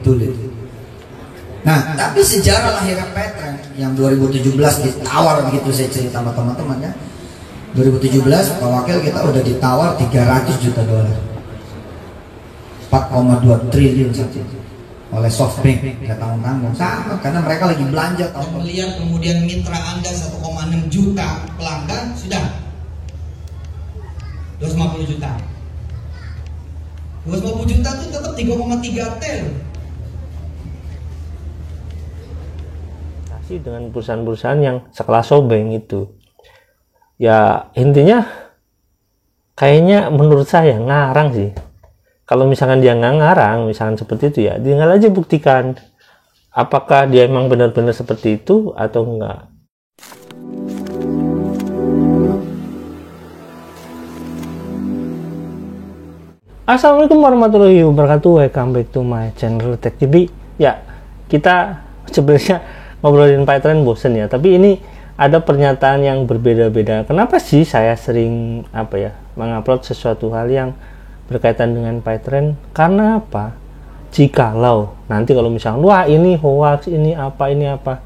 betul itu. Nah, tapi sejarah lahirnya Petren yang 2017 ditawar begitu, saya cerita sama teman-teman ya. 2017 Pak Wakil kita udah ditawar 300 juta dolar. 4,2 triliun saja oleh SoftBank, nggak tanggung-tanggung sama karena mereka lagi belanja tahun miliar. Kemudian mitra Anda 1,6 juta pelanggan sudah 250 juta. 250 juta itu tetap 3,3 T. Dengan perusahaan-perusahaan yang sekelas SoftBank itu, ya intinya kayaknya menurut saya ngarang sih. Kalau misalkan dia nggak ngarang, misalkan seperti itu ya, tinggal aja buktikan apakah dia emang benar-benar seperti itu atau enggak. Assalamualaikum warahmatullahi wabarakatuh. Welcome back to my channel Tech TV. Ya, kita sebenarnya ngobrolin Python bosen ya, tapi ini ada pernyataan yang berbeda-beda. Kenapa sih saya sering mengupload sesuatu hal yang berkaitan dengan Python? Karena apa? Jikalau nanti kalau misalnya wah ini hoax, ini apa,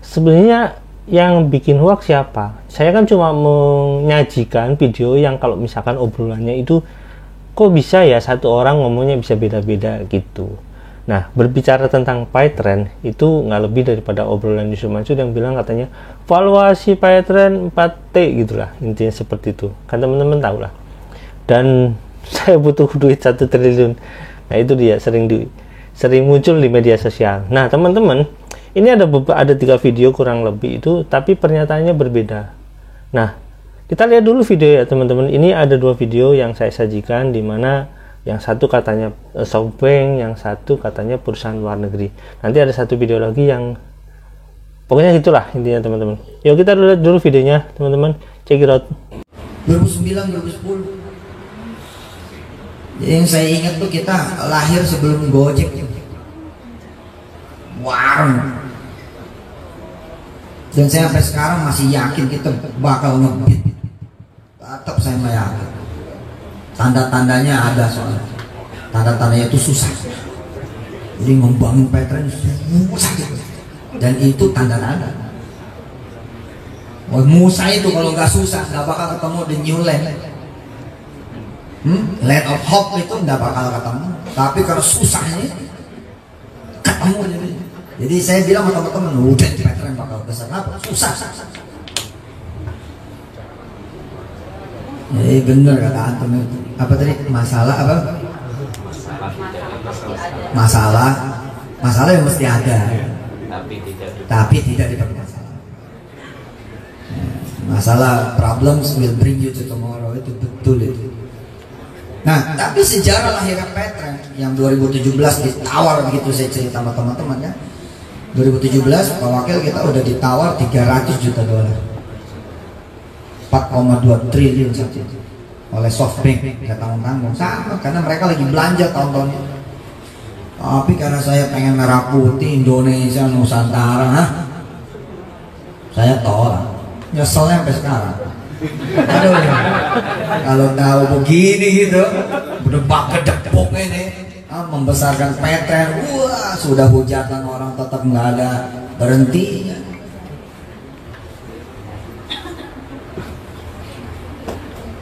sebenarnya yang bikin hoax siapa? Saya kan cuma menyajikan video yang kalau misalkan obrolannya itu kok bisa ya satu orang ngomongnya bisa beda-beda gitu. Nah, berbicara tentang Python itu nggak lebih daripada obrolan Yusuf Mansur yang bilang katanya valuasi Python 4T gitulah, intinya seperti itu. Kan teman-teman tahu lah. Dan saya butuh duit 1 triliun. Nah, itu dia sering muncul di media sosial. Nah, teman-teman, ini ada 3 video kurang lebih itu, tapi pernyataannya berbeda. Nah, kita lihat dulu video ya teman-teman. Ini ada 2 video yang saya sajikan, di mana yang satu katanya SoftBank, yang satu katanya perusahaan luar negeri. Nanti ada satu video lagi yang pokoknya gitulah intinya teman-teman. Yuk kita lihat dulu videonya teman-teman. Check it out. 2009 2010. Yang saya ingat tuh kita lahir sebelum Gojek. Warung. Dan saya sampai sekarang masih yakin kita bakal ngebit. Tetap saya yakin. Tanda-tandanya ada soalnya. Tanda-tandanya itu susah. Jadi membangun Python susah gitu. Dan itu tanda-tanda. Musa itu kalau nggak susah nggak bakal ketemu the new land. Land of hope itu nggak bakal ketemu. Tapi kalau susahnya ketemu jadi saya bilang sama teman-teman, udah Python bakal besar. Apa? Susah. Jadi bener kata antum itu. Apa tadi? Masalah apa? Masalah yang mesti ada, tapi tidak dipermasalahkan. Masalah, problems will bring you to tomorrow, itu betul itu. Nah, tapi sejarah lahirnya Python yang 2017 ditawar begitu, saya cerita sama teman-teman ya. 2017 Pak Wakil kita udah ditawar 300 juta dolar. 4,2 triliun saja oleh SoftBank, nggak tanggung-tanggung sama karena mereka lagi belanja tahun-tahun ini. Tapi karena saya pengen merah putih Indonesia Nusantara, saya tolak. Nyeselnya sampai sekarang. Aduh, kalau tahu begini gitu, berdebak kedepok ini, membesarkan Python, wah sudah hujatan orang tetap nggak ada berhenti.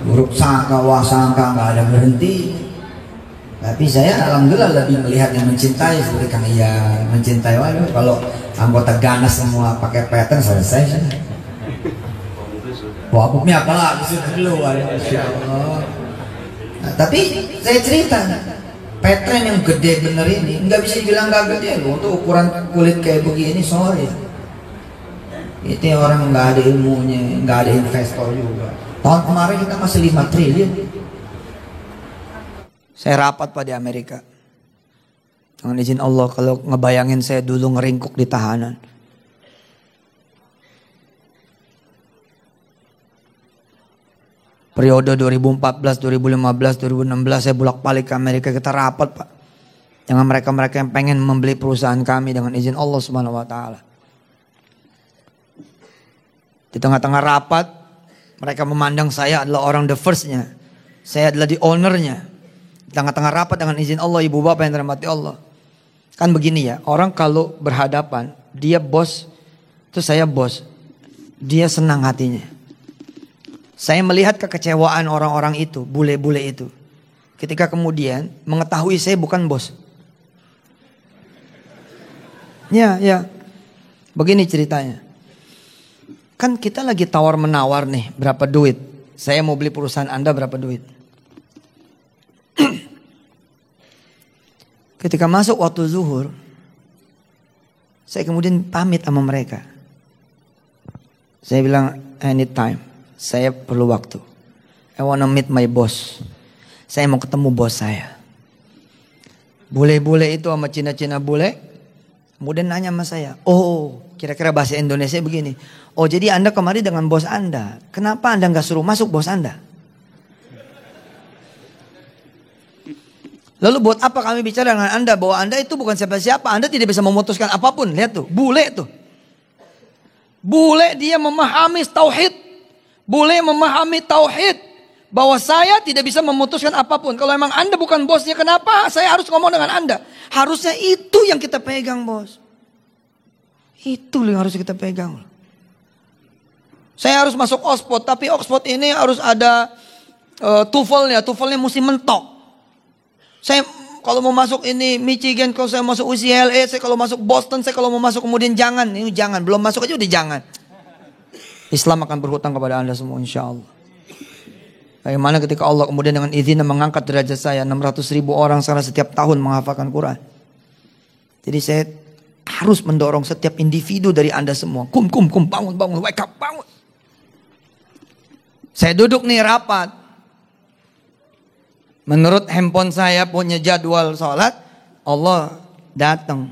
Buruk sangka, wasangka nggak ada berhenti. Tapi saya alhamdulillah lebih melihat yang mencintai seperti Kang Ian mencintai. Waduh, kalau anggota ganas semua pakai Python selesai sudah. Wabuknya apalah sudah dulu, Masya Allah. Nah, tapi saya cerita Python yang gede bener ini nggak bisa dibilang nggak gede loh. Untuk ukuran kulit kayak begini, sorry. Itu orang nggak ada ilmunya, nggak ada investor juga. Tahun kemarin kita masih 5 triliun. Saya rapat di Amerika. Dengan izin Allah, kalau ngebayangin saya dulu ngeringkuk di tahanan. Periode 2014, 2015, 2016 saya bolak-balik ke Amerika, kita rapat Pak. Dengan mereka-mereka yang pengen membeli perusahaan kami dengan izin Allah Subhanahu wa taala. Di tengah-tengah rapat, mereka memandang saya adalah orang the first-nya. Saya adalah the owner-nya. Di tengah-tengah rapat dengan izin Allah, ibu bapak yang dirahmati Allah. Kan begini ya, orang kalau berhadapan, dia bos, terus saya bos, dia senang hatinya. Saya melihat kekecewaan orang-orang itu, bule-bule itu. Ketika kemudian mengetahui saya bukan bos. Ya. Begini ceritanya. Kan kita lagi tawar-menawar nih, berapa duit? Saya mau beli perusahaan Anda berapa duit? Ketika masuk waktu zuhur, saya kemudian pamit sama mereka. Saya bilang, I need time. Saya perlu waktu. I wanna meet my boss. Saya mau ketemu bos saya. Bule-bule itu sama Cina-Cina bule. Kemudian nanya sama saya. Oh, kira-kira bahasa Indonesia begini. Oh, jadi Anda kemari dengan bos Anda. Kenapa Anda gak suruh masuk bos Anda? Lalu buat apa kami bicara dengan Anda? Bahwa Anda itu bukan siapa-siapa. Anda tidak bisa memutuskan apapun. Lihat tuh, bule tuh. Bule dia memahami tauhid. Bule memahami tauhid. Bahwa saya tidak bisa memutuskan apapun. Kalau memang Anda bukan bosnya, kenapa saya harus ngomong dengan Anda? Harusnya itu yang kita pegang, bos. Itu yang harus kita pegang. Saya harus masuk Oxford, tapi Oxford ini harus ada TOEFL-nya. TOEFL-nya mesti mentok. Saya kalau mau masuk ini Michigan, kalau saya masuk UCLA, saya kalau masuk Boston, saya kalau mau masuk kemudian jangan. Ini jangan, belum masuk aja udah jangan. Islam akan berhutang kepada Anda semua insya Allah. Bagaimana ketika Allah kemudian dengan izinnya mengangkat derajat saya 600.000 orang sekarang setiap tahun menghafalkan Quran. Jadi saya harus mendorong setiap individu dari Anda semua. Kum, bangun, wake up, bangun. Saya duduk nih rapat. Menurut handphone saya punya jadwal sholat. Allah datang.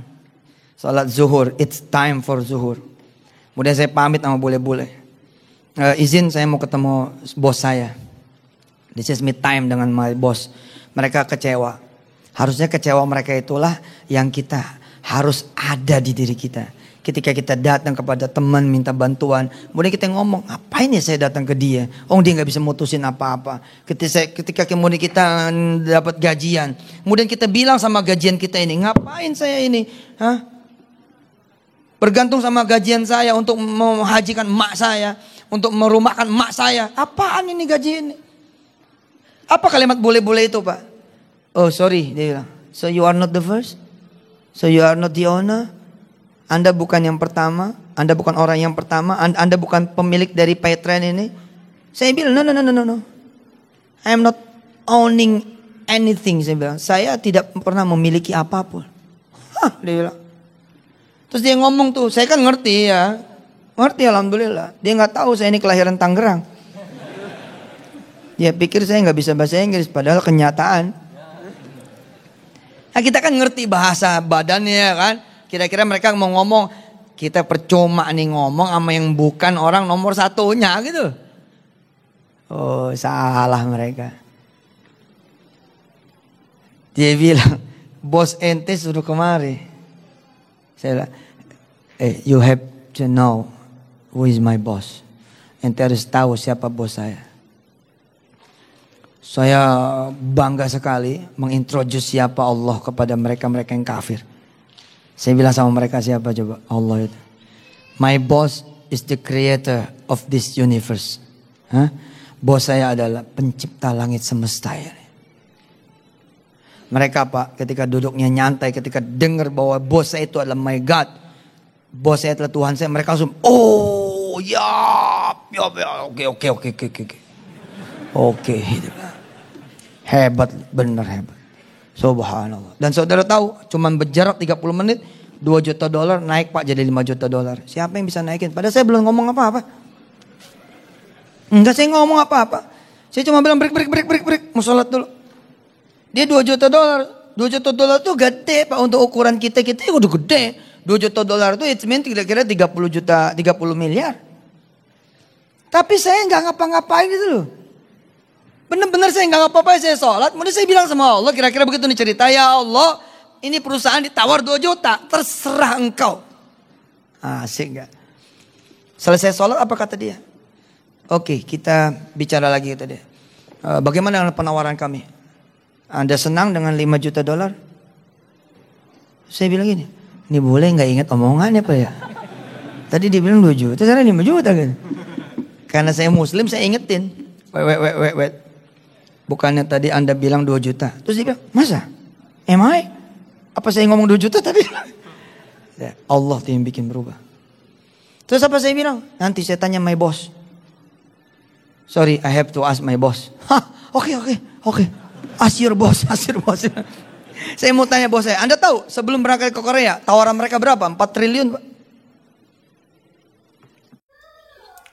Sholat zuhur, it's time for zuhur. Kemudian saya pamit sama bule-bule. Izin saya mau ketemu bos saya. This is me time dengan my boss. Mereka kecewa. Harusnya kecewa mereka itulah yang kita harus ada di diri kita. Ketika kita datang kepada teman minta bantuan, kemudian kita ngomong, ngapain ya saya datang ke dia? Oh, dia nggak bisa mutusin apa-apa. Ketika kemudian kita dapat gajian, kemudian kita bilang sama gajian kita ini, ngapain saya ini? Bergantung sama gajian saya untuk menghajikan emak saya, untuk merumahkan emak saya. Apaan ini gaji ini? Apa kalimat boleh-boleh itu, Pak? Oh, sorry, dia bilang. So you are not the first? So you are not the owner? Anda bukan yang pertama? Anda bukan orang yang pertama? Anda bukan pemilik dari Paytrend ini? Saya bilang, no. I am not owning anything. Saya bilang, saya tidak pernah memiliki apapun. Dia bilang. Terus dia ngomong tuh, saya kan ngerti ya. Ngerti alhamdulillah. Dia gak tahu saya ini kelahiran Tangerang. Dia pikir saya nggak bisa bahasa Inggris, padahal kenyataan. Nah, kita kan ngerti bahasa badannya kan. Kira-kira mereka mau ngomong, kita percuma nih ngomong sama yang bukan orang nomor satunya gitu. Oh, salah mereka. Dia bilang, bos ente suruh kemari. Saya bilang, you have to know who is my boss. Ente harus tahu siapa bos saya. Saya bangga sekali mengintroduce siapa Allah kepada mereka-mereka yang kafir. Saya bilang sama mereka siapa coba? Allah itu. My boss is the creator of this universe. Bos saya adalah pencipta langit semesta ini. Mereka Pak ketika duduknya nyantai, ketika dengar bahwa bos saya itu adalah my God. Bos saya adalah Tuhan saya. Mereka langsung, oh ya, oke. Oke, hebat, benar hebat. Subhanallah. Dan saudara tahu, cuman berjarak 30 menit, $2 juta naik Pak jadi $5 juta. Siapa yang bisa naikin? Padahal saya belum ngomong apa-apa. Enggak, saya ngomong apa-apa. Saya cuma bilang break, mau sholat dulu. Dia $2 juta. $2 juta itu gede Pak untuk ukuran kita udah gede. $2 juta itu it means kira-kira 30 miliar. Tapi saya nggak ngapa-ngapain gitu loh. Bener-bener saya nggak ngapa-ngapain, saya sholat. Kemudian saya bilang sama Allah, kira-kira begitu nih cerita, ya Allah, ini perusahaan ditawar 2 juta, terserah engkau. Asik gak? Selesai sholat apa kata dia? Oke, kita bicara lagi kata dia. Bagaimana dengan penawaran kami? Anda senang dengan $5 juta? Saya bilang gini, ini boleh nggak ingat omongannya Pak ya? Tadi dia bilang 2 juta, sekarang 5 juta kan? Karena saya muslim saya ingetin. Wait. Bukannya tadi Anda bilang 2 juta. Terus dia bilang, masa? Apa saya ngomong 2 juta tadi? Allah tuh yang bikin berubah. Terus apa saya bilang? Nanti saya tanya my boss. Sorry, I have to ask my boss. Oke. Ask your boss. Saya mau tanya bos saya. Anda tahu sebelum berangkat ke Korea, tawaran mereka berapa? 4 triliun Pak.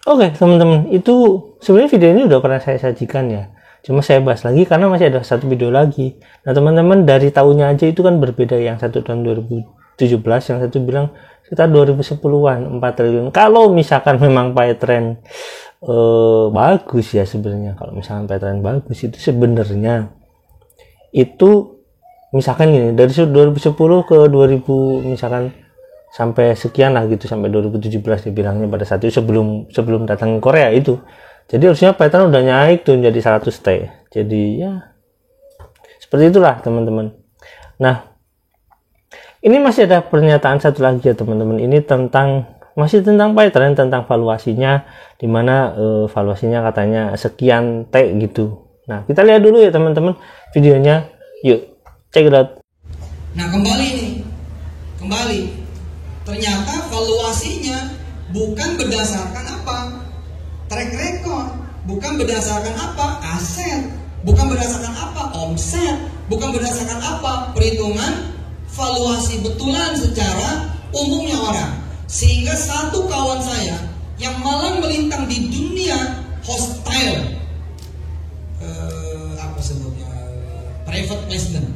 Oke, teman-teman, itu sebenarnya video ini udah pernah saya sajikan ya. Cuma saya bahas lagi karena masih ada satu video lagi. Nah, teman-teman, dari tahunnya aja itu kan berbeda. Yang satu tahun 2017, yang satu bilang sekitar 2010-an, 4 triliun. Kalau misalkan memang PayTrend bagus ya sebenarnya. Kalau misalkan PayTrend bagus itu sebenarnya itu misalkan gini, dari 2010 ke 2000 misalkan sampai sekian lah gitu, sampai 2017 dibilangnya pada saat itu sebelum datang ke Korea itu. Jadi harusnya PayTrend udah naik tuh jadi 100T. Jadi ya seperti itulah teman-teman. Nah, ini masih ada pernyataan satu lagi ya teman-teman. Ini masih tentang PayTrend, tentang valuasinya, dimana valuasinya katanya sekian T gitu. Nah, kita lihat dulu ya teman-teman videonya. Yuk, check it out. Nah, kembali. Ternyata valuasinya bukan berdasarkan apa? Track record, bukan berdasarkan apa? Aset, bukan berdasarkan apa? Omset, bukan berdasarkan apa? Perhitungan valuasi betulan secara umumnya orang. Sehingga satu kawan saya yang malang melintang di dunia hostile, private placement,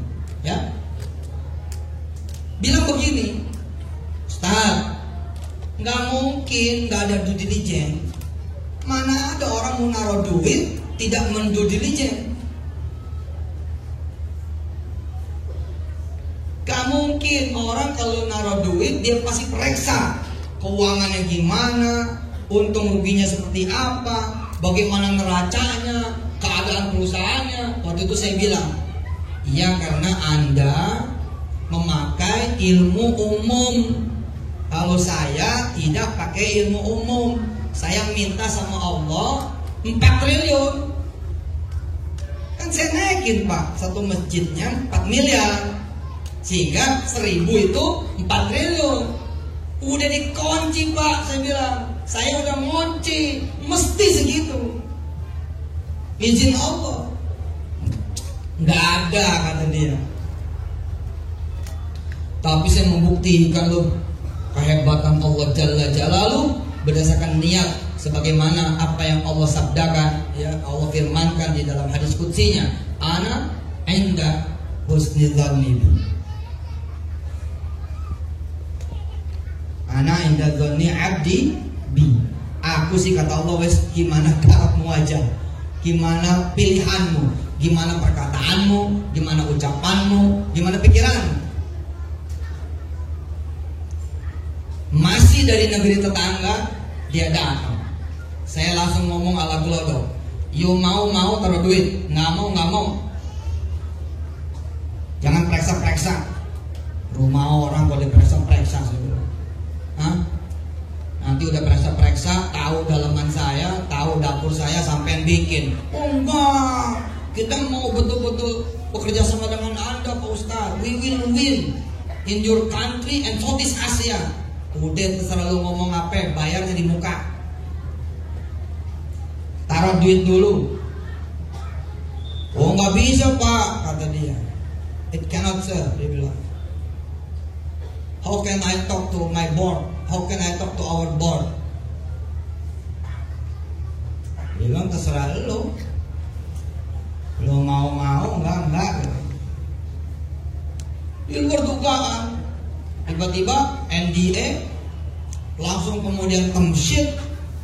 ya, bilang begini, Ustaz, nggak mungkin nggak ada due diligence. Mana ada orang mau naruh duit tidak mendue diligence? Gak mungkin orang kalau naruh duit dia pasti periksa keuangannya gimana, untung ruginya seperti apa, bagaimana neracanya, keadaan perusahaannya. Waktu itu saya bilang, iya karena Anda memakai ilmu umum. Kalau saya tidak pakai ilmu umum, saya minta sama Allah 4 triliun. Kan saya naikin Pak, satu masjidnya 4 miliar. Sehingga 1000 itu 4 triliun. Udah dikunci Pak, saya bilang. Saya udah ngunci, mesti segitu. Izin Allah. Nggak ada kata dia. Tapi saya membuktikan loh kehebatan Allah Jalla Jalaluh berdasarkan niat sebagaimana apa yang Allah sabdakan, ya, Allah firmankan di dalam hadis qudsinya, ana inda husni dzanni bi. Ana inda dzanni abdi bi. Aku sih kata Allah wes gimana kamu aja, gimana pilihanmu, gimana perkataanmu, gimana ucapanmu, gimana pikiranmu. Masih dari negeri tetangga dia datang. Saya langsung ngomong ala glodok. You mau taruh duit, nggak mau. Jangan periksa. Rumah orang boleh periksa. Hah? Nanti udah periksa, tahu dalaman saya, tahu dapur saya sampai bikin. Oh enggak, kita mau betul-betul bekerja sama dengan Anda Pak Ustaz. We will win in your country and Southeast Asia. Udah terserah lu ngomong apa, bayarnya di muka. Taruh duit dulu. Oh nggak bisa Pak, kata dia. It cannot sir, dia bilang. How can I talk to my board? How can I talk to our board? Dia bilang terserah lu. Lu mau enggak. Di luar dugaan. Tiba-tiba NDA, langsung kemudian term sheet.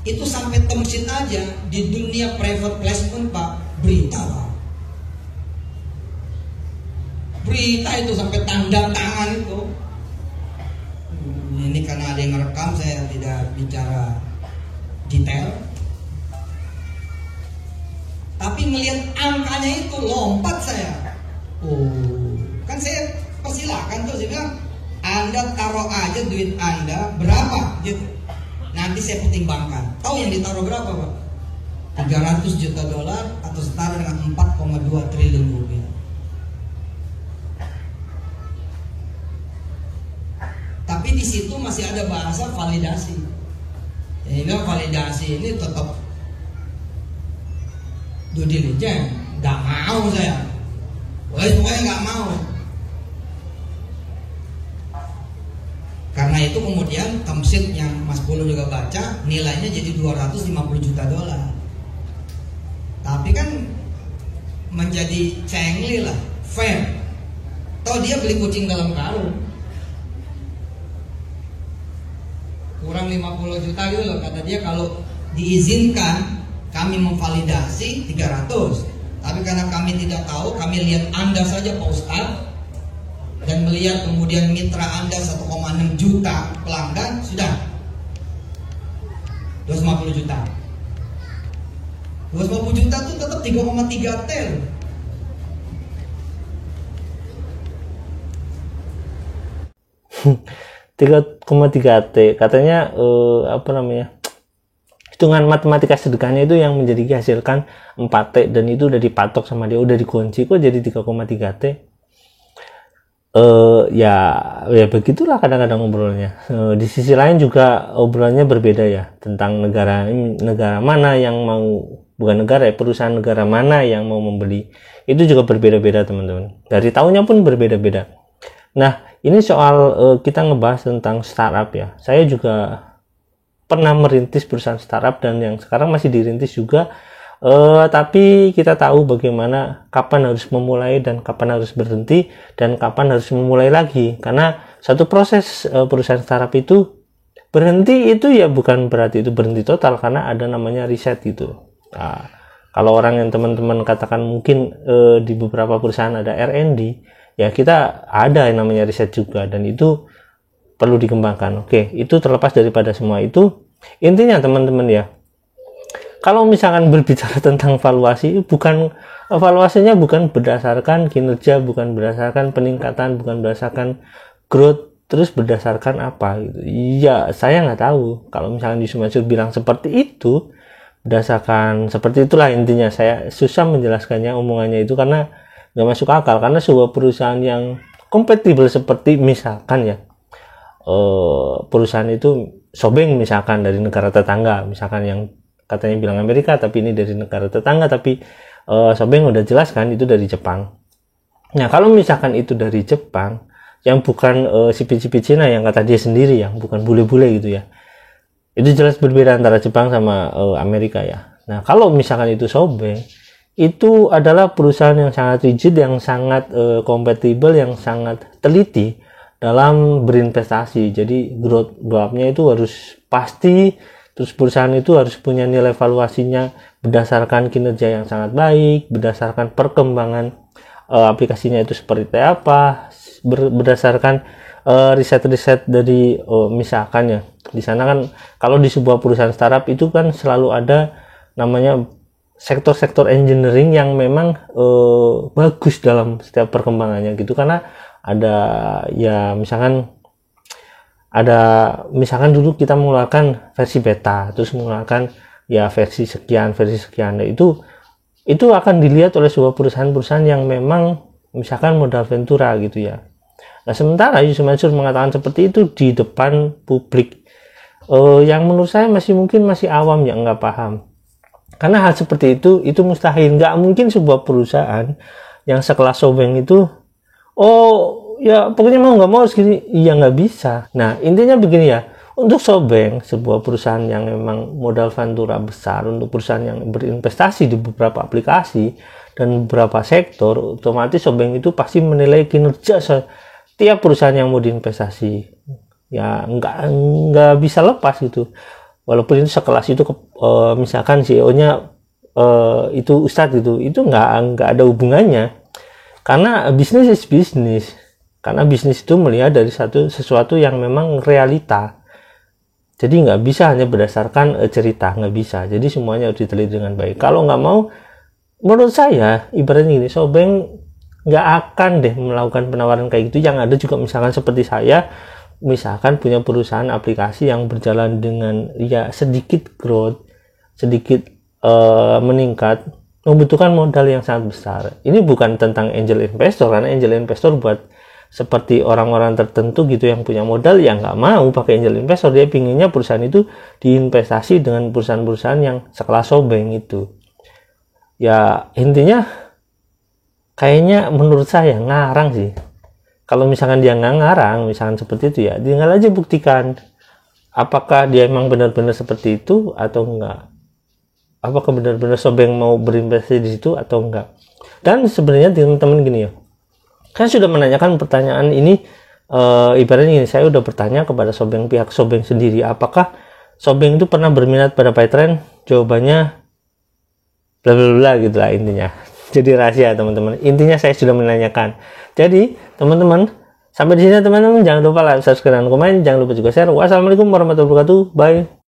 Itu sampai term sheet aja di dunia private placement Pak, berita Pak. Berita itu sampai tanda tangan itu. Ini karena ada yang ngerekam, saya tidak bicara detail. Tapi melihat angkanya itu lompat saya. Oh, kan saya persilakan tuh, saya bilang Anda taruh aja duit Anda berapa gitu. Nanti saya pertimbangkan. Tahu yang ditaruh berapa, Pak? 300 juta dolar atau setara dengan 4,2 triliun rupiah. Tapi di situ masih ada bahasa validasi. Sehingga validasi ini tetap due diligence. Nggak mau saya. Pokoknya nggak mau. Karena itu kemudian term sheet yang Mas Polo juga baca nilainya jadi 250 juta dolar. Tapi kan menjadi cengli lah, fair. Toh dia beli kucing dalam karung. Kurang 50 juta gitu loh, kata dia kalau diizinkan kami memvalidasi 300. Tapi karena kami tidak tahu, kami lihat Anda saja Pak Ustadz, dan melihat kemudian mitra Anda 1,6 juta pelanggan, sudah 250 juta. 250 juta itu tetap 3,3 T. 3,3 T katanya apa namanya, hitungan matematika sederhananya itu yang menjadi dihasilkan 4 T, dan itu udah dipatok sama dia, udah dikunci, kok jadi 3,3 T. Ya begitulah kadang-kadang ngobrolnya. Di sisi lain juga obrolannya berbeda ya, tentang negara mana yang mau, bukan negara ya, perusahaan negara mana yang mau membeli, itu juga berbeda-beda teman-teman, dari tahunnya pun berbeda-beda. Nah ini soal kita ngebahas tentang startup ya, saya juga pernah merintis perusahaan startup dan yang sekarang masih dirintis juga. Tapi kita tahu bagaimana kapan harus memulai dan kapan harus berhenti dan kapan harus memulai lagi, karena satu proses perusahaan startup itu berhenti itu ya bukan berarti itu berhenti total, karena ada namanya riset gitu. Nah, kalau orang yang teman-teman katakan mungkin di beberapa perusahaan ada R&D, ya kita ada yang namanya riset juga, dan itu perlu dikembangkan. Oke, itu terlepas daripada semua itu, intinya teman-teman ya, kalau misalkan berbicara tentang valuasi, evaluasinya bukan berdasarkan kinerja, bukan berdasarkan peningkatan, bukan berdasarkan growth, terus berdasarkan apa gitu. Ya saya nggak tahu. Kalau misalkan Yusuf Mansur bilang seperti itu, berdasarkan seperti itulah intinya. Saya susah menjelaskannya, omongannya itu, karena nggak masuk akal. Karena sebuah perusahaan yang kompatibel seperti misalkan ya, perusahaan itu Sobeng misalkan dari negara tetangga, misalkan yang katanya bilang Amerika tapi ini dari negara tetangga, tapi Sobeng udah jelas kan itu dari Jepang. Nah kalau misalkan itu dari Jepang, yang bukan CP-CP Cina yang kata dia sendiri, yang bukan bule-bule gitu ya, itu jelas berbeda antara Jepang sama Amerika ya. Nah kalau misalkan itu Sobeng, itu adalah perusahaan yang sangat rigid, yang sangat kompatibel, yang sangat teliti dalam berinvestasi. Jadi growth up-nya itu harus pasti. Terus perusahaan itu harus punya nilai valuasinya berdasarkan kinerja yang sangat baik, berdasarkan perkembangan aplikasinya itu seperti apa, berdasarkan riset-riset dari misalkan ya, di sana kan kalau di sebuah perusahaan startup itu kan selalu ada namanya sektor-sektor engineering yang memang bagus dalam setiap perkembangannya gitu, karena ada ya misalkan dulu kita mengeluarkan versi beta, terus mengeluarkan ya versi sekian, nah, itu akan dilihat oleh sebuah perusahaan-perusahaan yang memang misalkan modal ventura gitu ya. Nah sementara Yusuf Mansur mengatakan seperti itu di depan publik, yang menurut saya masih awam ya, nggak paham. Karena hal seperti itu mustahil, nggak mungkin sebuah perusahaan yang sekelas Sobeng itu ya pokoknya mau nggak mau harus gini, iya nggak bisa. Nah intinya begini ya, untuk Sobeng, sebuah perusahaan yang memang modal ventura besar, untuk perusahaan yang berinvestasi di beberapa aplikasi dan beberapa sektor, otomatis Sobeng itu pasti menilai kinerja setiap perusahaan yang mau diinvestasi. Ya nggak bisa lepas gitu, walaupun itu sekelas itu misalkan CEO-nya itu Ustadz gitu, itu nggak ada hubungannya, karena bisnis is bisnis. Karena bisnis itu melihat dari sesuatu yang memang realita. Jadi nggak bisa hanya berdasarkan cerita, nggak bisa. Jadi semuanya harus diteliti dengan baik. Kalau nggak mau, menurut saya, ibaratnya gini, Sobeng nggak akan deh melakukan penawaran kayak gitu. Yang ada juga misalkan seperti saya, misalkan punya perusahaan aplikasi yang berjalan dengan ya sedikit growth, sedikit meningkat, membutuhkan modal yang sangat besar. Ini bukan tentang angel investor, karena angel investor buat seperti orang-orang tertentu gitu yang punya modal yang nggak mau pakai angel investor. Dia pinginnya perusahaan itu diinvestasi dengan perusahaan-perusahaan yang sekelas Sobank itu. Ya intinya kayaknya menurut saya ngarang sih. Kalau misalkan dia nggak ngarang, misalkan seperti itu ya, tinggal aja buktikan apakah dia emang benar-benar seperti itu atau enggak. Apakah benar-benar Sobank mau berinvestasi di situ atau enggak. Dan sebenarnya teman-teman gini ya, kan sudah menanyakan pertanyaan ini, ibaratnya gini, saya udah bertanya kepada Sobank, pihak Sobank sendiri, apakah Sobank itu pernah berminat pada PayTrend? Jawabannya bla bla bla gitu lah intinya. Jadi rahasia teman-teman. Intinya saya sudah menanyakan. Jadi teman-teman, sampai di sini teman-teman, jangan lupa like, subscribe, dan komen, jangan lupa juga share. Wassalamualaikum warahmatullahi wabarakatuh. Bye.